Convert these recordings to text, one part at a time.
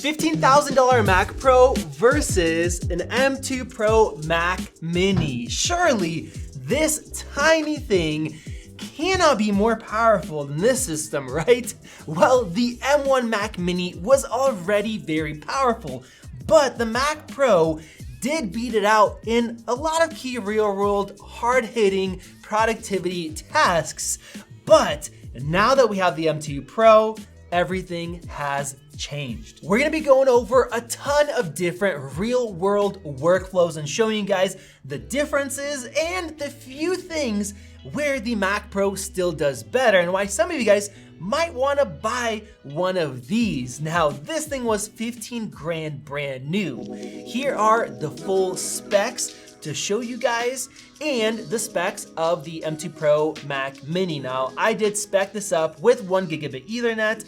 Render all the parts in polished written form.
$15,000 Mac Pro versus an M2 Pro Mac Mini. Surely this tiny thing cannot be more powerful than this system, right? Well, the M1 Mac Mini was already very powerful, but the Mac Pro did beat it out in a lot of key real-world, hard-hitting productivity tasks. But now that we have the M2 Pro, everything has changed. We're gonna be going over a ton of different real-world workflows and showing you guys the differences and the few things where the Mac Pro still does better and why some of you guys might wanna buy one of these. Now, this thing was 15 grand brand new. Here are the full specs to show you guys and the specs of the M2 Pro Mac Mini. Now, I did spec this up with 1 gigabit Ethernet,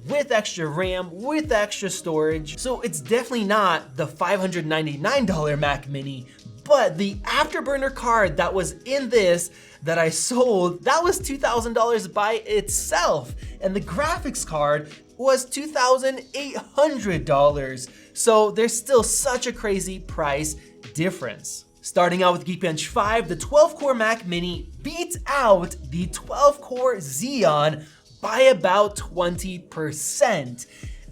with extra RAM, with extra storage. So it's definitely not the $599 Mac Mini, but the Afterburner card that was in this that I sold, that was $2,000 by itself. And the graphics card was $2,800. So there's still such a crazy price difference. Starting out with Geekbench 5, the 12-core Mac Mini beats out the 12-core Xeon by about 20%.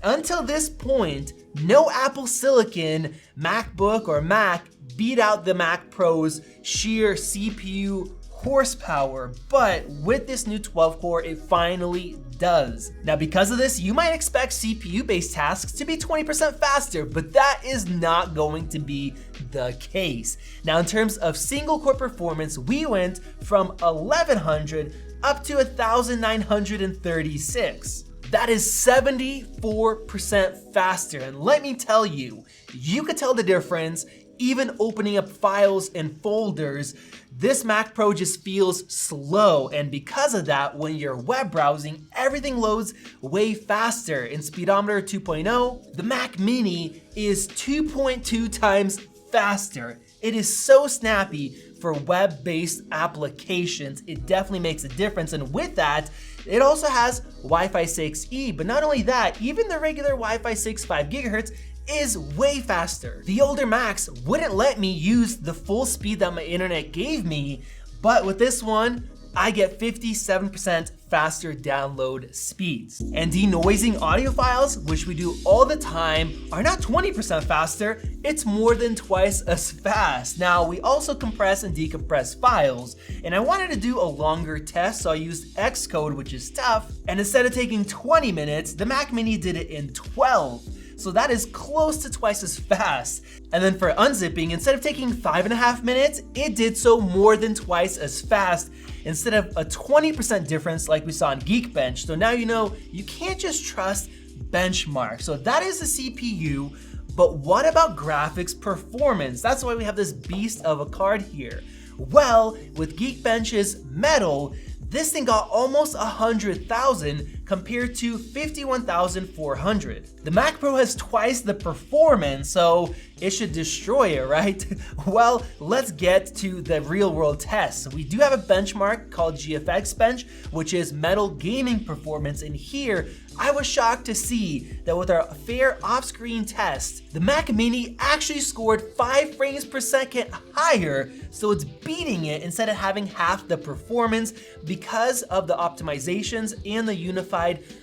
Until this point, no Apple Silicon MacBook or Mac beat out the Mac Pro's sheer CPU horsepower, but with this new 12-core, it finally does. Now, because of this, you might expect CPU-based tasks to be 20% faster, but that is not going to be the case. Now, in terms of single-core performance, we went from 1100 up to 1936. That is 74% faster. And let me tell you, you could tell the difference even opening up files and folders. This Mac Pro just feels slow, and because of that, when you're web browsing, everything loads way faster. In Speedometer 2.0, the Mac Mini is 2.2 times faster. It is so snappy for web-based applications. It definitely makes a difference, and with that, it also has Wi-Fi 6E, but not only that, even the regular Wi-Fi 6 5 gigahertz is way faster. The older Macs wouldn't let me use the full speed that my internet gave me, but with this one, I get 57% faster download speeds. And denoising audio files, which we do all the time, are not 20% faster, it's more than twice as fast. Now, we also compress and decompress files, and I wanted to do a longer test, so I used Xcode, which is tough, and instead of taking 20 minutes, the Mac Mini did it in 12. So that is close to twice as fast. And then for unzipping, instead of taking 5.5 minutes, it did so more than twice as fast, instead of a 20% difference like we saw in Geekbench. So now you know you can't just trust benchmarks. So that is the CPU, but what about graphics performance? That's why we have this beast of a card here. Well, with Geekbench's Metal, this thing got almost 100,000 compared to 51,400. The Mac Pro has twice the performance, so it should destroy it, right? Well, let's get to the real world tests. We do have a benchmark called GFXBench, which is Metal gaming performance, and here I was shocked to see that with our fair off-screen test, the Mac Mini actually scored 5 frames per second higher, so it's beating it instead of having half the performance because of the optimizations and the unified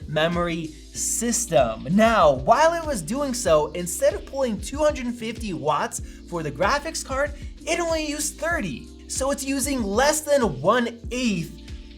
memory system. Now, while it was doing so, instead of pulling 250 watts for the graphics card, it only used 30. So it's using less than 1/8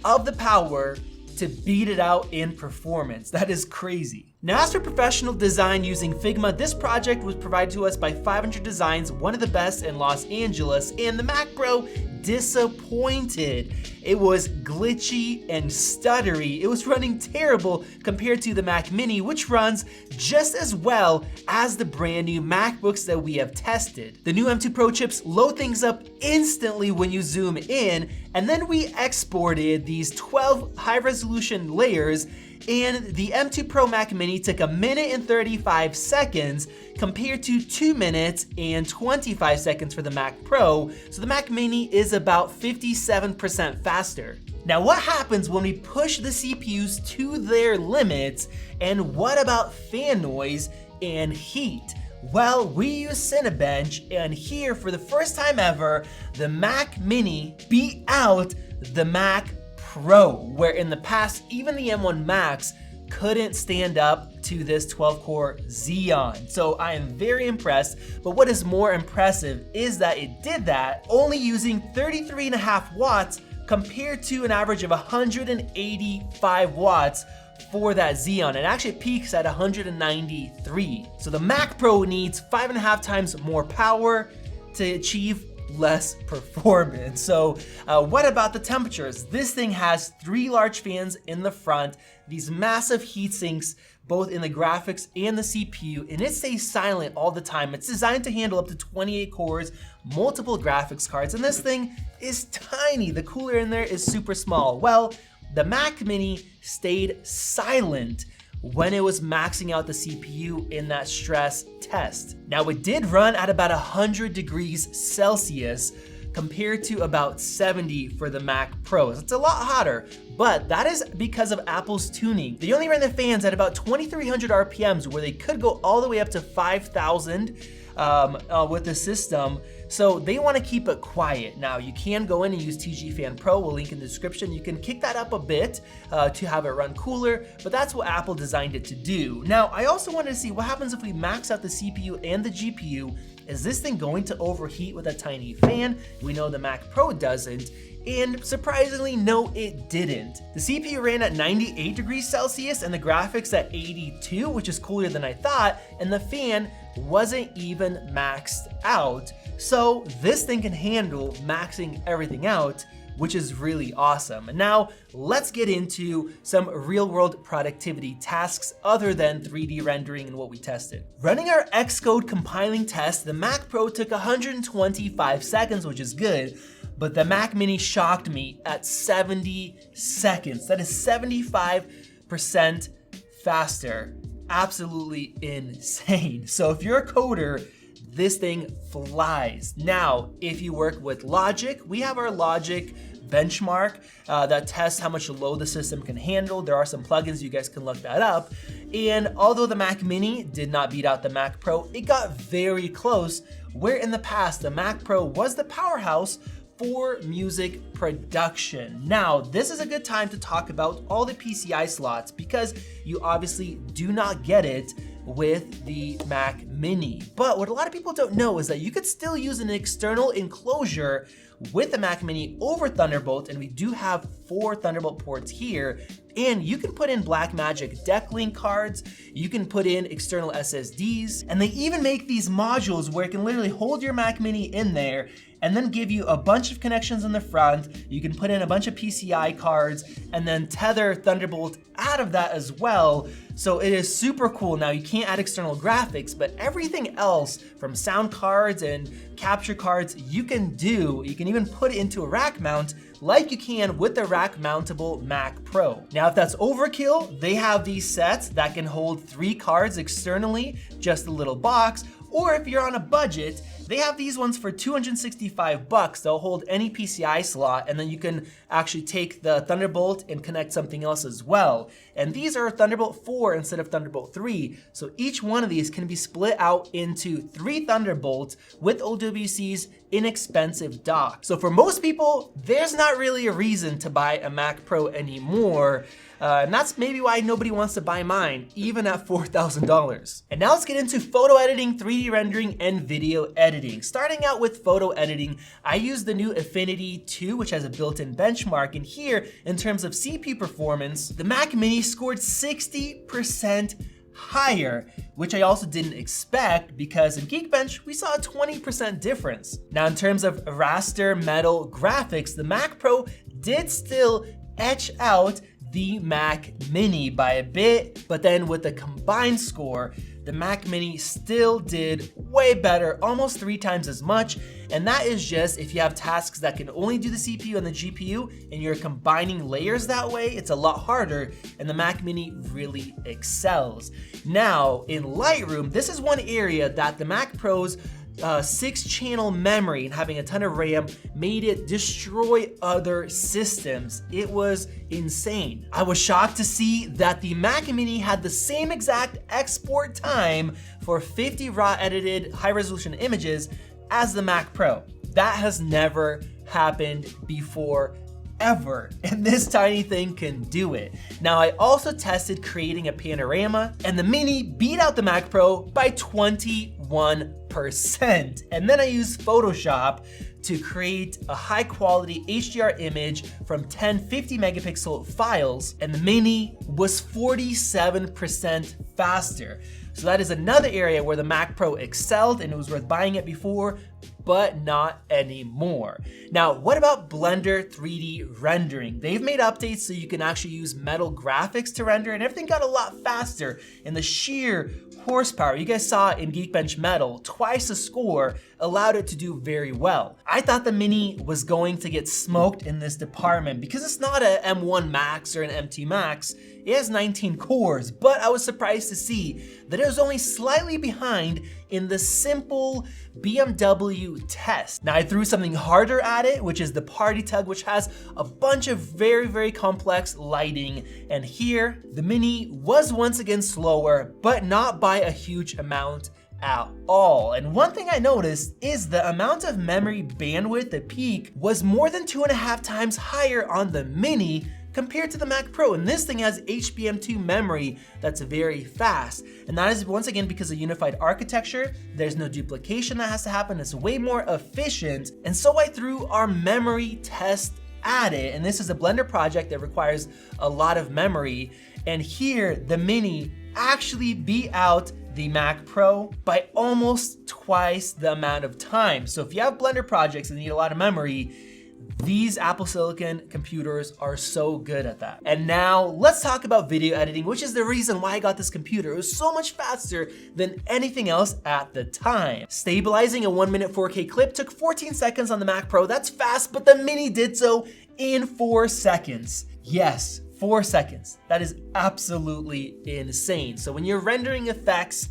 of the power to beat it out in performance. That is crazy. Now, as for professional design using Figma, this project was provided to us by 500 Designs, one of the best in Los Angeles, and the Mac Pro disappointed. It was glitchy and stuttery. It was running terrible compared to the Mac Mini, which runs just as well as the brand new MacBooks that we have tested. The new M2 Pro chips load things up instantly when you zoom in, and then we exported these 12 high-resolution layers, and the M2 Pro Mac Mini took 1 minute and 35 seconds compared to 2 minutes and 25 seconds for the Mac Pro, so the Mac Mini is about 57% faster. Now, what happens when we push the CPUs to their limits, and what about fan noise and heat? Well, we use Cinebench, and here for the first time ever, the Mac Mini beat out the Mac Pro, where in the past, even the M1 Max couldn't stand up to this 12-core Xeon. So I am very impressed, but what is more impressive is that it did that only using 33.5 watts compared to an average of 185 watts for that Xeon. It actually peaks at 193. So the Mac Pro needs 5.5 times more power to achieve less performance. So what about the temperatures? This thing has 3 large fans in the front, these massive heat sinks both in the graphics and the CPU, and it stays silent all the time. It's designed to handle up to 28 cores, multiple graphics cards, and this thing is tiny. The cooler in there is super small. Well, the Mac Mini stayed silent when it was maxing out the CPU in that stress test. Now it did run at about 100 degrees Celsius compared to about 70 for the Mac Pros. It's a lot hotter, but that is because of Apple's tuning. They only ran the fans at about 2,300 RPMs, where they could go all the way up to 5,000 with the system. So they want to keep it quiet. Now you can go in and use TG Fan Pro, we'll link in the description. You can kick that up a bit to have it run cooler, but that's what Apple designed it to do. Now I also wanted to see what happens if we max out the CPU and the GPU. Is this thing going to overheat with a tiny fan? We know the Mac Pro doesn't. And surprisingly, no, it didn't. The CPU ran at 98 degrees Celsius and the graphics at 82, which is cooler than I thought, and the fan wasn't even maxed out. So this thing can handle maxing everything out, which is really awesome. And now let's get into some real world productivity tasks other than 3D rendering and what we tested. Running our Xcode compiling test, the Mac Pro took 125 seconds, which is good, but the Mac Mini shocked me at 70 seconds. That is 75% faster. Absolutely insane. So if you're a coder, this thing flies. Now, if you work with Logic, we have our Logic benchmark that tests how much load the system can handle. There are some plugins, you guys can look that up. And although the Mac Mini did not beat out the Mac Pro, it got very close, where in the past, the Mac Pro was the powerhouse for music production. Now, this is a good time to talk about all the PCI slots because you obviously do not get it with the Mac Mini. But what a lot of people don't know is that you could still use an external enclosure with the Mac Mini over Thunderbolt, and we do have 4 Thunderbolt ports here, and you can put in Blackmagic DeckLink cards, you can put in external SSDs, and they even make these modules where it can literally hold your Mac Mini in there and then give you a bunch of connections in the front. You can put in a bunch of PCI cards and then tether Thunderbolt out of that as well. So it is super cool. Now you can't add external graphics, but everything else from sound cards and capture cards you can do. You can even put it into a rack mount like you can with the rack mountable Mac Pro. Now if that's overkill, they have these sets that can hold 3 cards externally, just a little box, or if you're on a budget, they have these ones for $265. They'll hold any PCI slot, and then you can actually take the Thunderbolt and connect something else as well. And these are Thunderbolt 4 instead of Thunderbolt 3. So each one of these can be split out into 3 Thunderbolts with OWC's inexpensive dock. So for most people, there's not really a reason to buy a Mac Pro anymore. And that's maybe why nobody wants to buy mine, even at $4,000. And now let's get into photo editing, 3D rendering, and video editing. Starting out with photo editing, I use the new Affinity 2, which has a built-in benchmark. And here, in terms of CPU performance, the Mac Mini scored 60% higher, which I also didn't expect because in Geekbench, we saw a 20% difference. Now, in terms of raster metal graphics, the Mac Pro did still etch out the Mac Mini by a bit, but then with the combined score, the Mac Mini still did way better, almost 3 times as much. And that is just if you have tasks that can only do the CPU and the GPU and you're combining layers that way, it's a lot harder, and the Mac Mini really excels. Now, in Lightroom, this is one area that the Mac Pros 6-channel memory and having a ton of RAM made it destroy other systems. It was insane. I was shocked to see that the Mac Mini had the same exact export time for 50 raw edited high resolution images as the Mac Pro. That has never happened before ever, and this tiny thing can do it. Now, I also tested creating a panorama, and the Mini beat out the Mac Pro by 21%. And then I used Photoshop to create a high quality HDR image from 10 50 megapixel files, and the Mini was 47% faster. So that is another area where the Mac Pro excelled, and it was worth buying it before, but not anymore. Now, what about Blender 3D rendering? They've made updates so you can actually use metal graphics to render, and everything got a lot faster. And the sheer horsepower you guys saw in Geekbench Metal, twice the score, allowed it to do very well. I thought the Mini was going to get smoked in this department because it's not a M1 Max or an MT Max. It has 19 cores, but I was surprised to see that it was only slightly behind in the simple BMW test. Now, I threw something harder at it, which is the Party Tug, which has a bunch of very, very complex lighting. And here, the Mini was once again slower, but not by a huge amount at all. And one thing I noticed is the amount of memory bandwidth at peak was more than 2.5 times higher on the Mini compared to the Mac Pro. And this thing has HBM2 memory that's very fast. And that is once again because of unified architecture. There's no duplication that has to happen. It's way more efficient. And so I threw our memory test at it. And this is a Blender project that requires a lot of memory. And here, the Mini actually beat out the Mac Pro by almost twice the amount of time. So if you have Blender projects that need a lot of memory, these Apple Silicon computers are so good at that. And now let's talk about video editing, which is the reason why I got this computer. It was so much faster than anything else at the time. Stabilizing a 1-minute 4K clip took 14 seconds on the Mac Pro. That's fast, but the Mini did so in 4 seconds. Yes, 4 seconds. That is absolutely insane. So when you're rendering effects,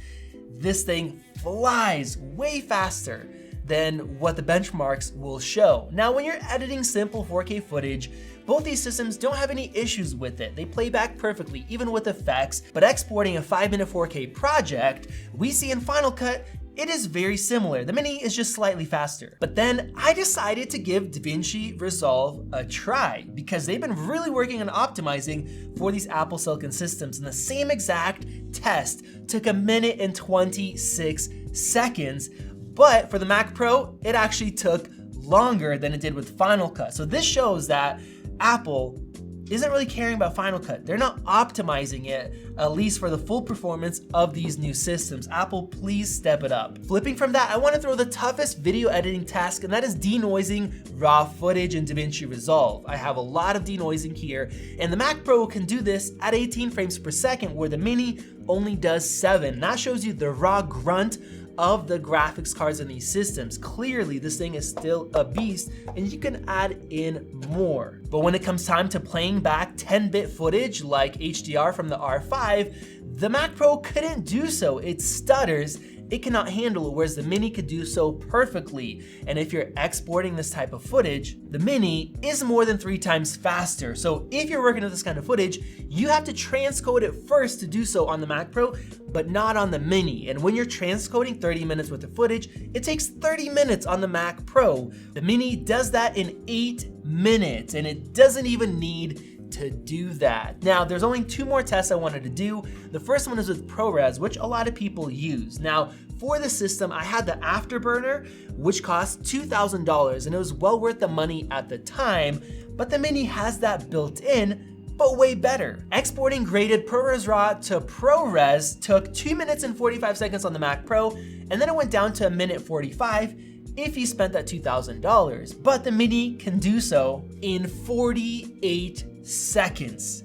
this thing flies way faster than what the benchmarks will show. Now, when you're editing simple 4K footage, both these systems don't have any issues with it. They play back perfectly, even with effects, but exporting a 5-minute 4K project, we see in Final Cut, it is very similar. The Mini is just slightly faster. But then I decided to give DaVinci Resolve a try because they've been really working on optimizing for these Apple Silicon systems. And the same exact test took 1 minute and 26 seconds. But for the Mac Pro, it actually took longer than it did with Final Cut. So this shows that Apple isn't really caring about Final Cut. They're not optimizing it, at least for the full performance of these new systems. Apple, please step it up. Flipping from that, I want to throw the toughest video editing task, and that is denoising raw footage in DaVinci Resolve. I have a lot of denoising here, and the Mac Pro can do this at 18 frames per second, where the Mini only does 7. That shows you the raw grunt of the graphics cards in these systems. Clearly, this thing is still a beast, and you can add in more. But when it comes time to playing back 10-bit footage like HDR from the R5, the Mac Pro couldn't do so. It stutters, it cannot handle it, whereas the Mini could do so perfectly. And if you're exporting this type of footage, the Mini is more than 3 times faster. So if you're working with this kind of footage, you have to transcode it first to do so on the Mac Pro, but not on the Mini. And when you're transcoding 30 minutes worth of footage, it takes 30 minutes on the Mac Pro. The Mini does that in 8 minutes, and it doesn't even need to do that. Now, there's only 2 more tests I wanted to do. The first one is with ProRes, which a lot of people use. Now, for the system, I had the Afterburner, which cost $2,000, and it was well worth the money at the time, but the Mini has that built in, but way better. Exporting graded ProRes RAW to ProRes took 2 minutes and 45 seconds on the Mac Pro, and then it went down to 1 minute 45 if you spent that $2,000. But the Mini can do so in 48 seconds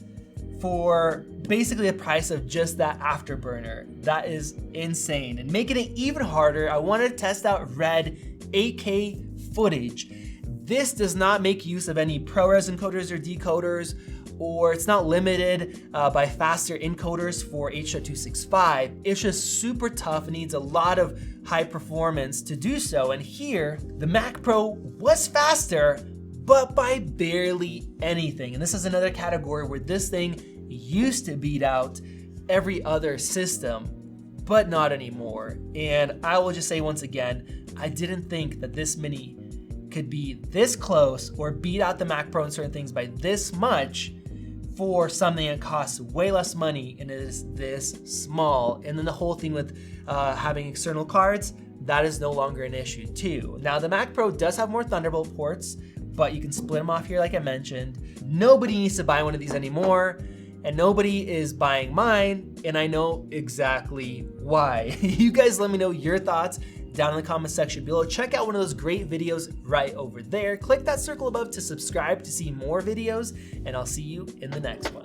for basically the price of just that Afterburner. That is insane. And making it even harder, I wanted to test out Red 8K footage. This does not make use of any ProRes encoders or decoders or it's not limited by faster encoders for H.265. It's just super tough and needs a lot of high performance to do so. And here, the Mac Pro was faster, but by barely anything. And this is another category where this thing used to beat out every other system, but not anymore. And I will just say once again, I didn't think that this Mini could be this close or beat out the Mac Pro in certain things by this much for something that costs way less money and is this small. And then the whole thing with having external cards, that is no longer an issue too. Now the Mac Pro does have more Thunderbolt ports, but you can split them off here like I mentioned. Nobody needs to buy one of these anymore, and nobody is buying mine, and I know exactly why. You guys let me know your thoughts down in the comment section below. Check out one of those great videos right over there. Click that circle above to subscribe to see more videos, and I'll see you in the next one.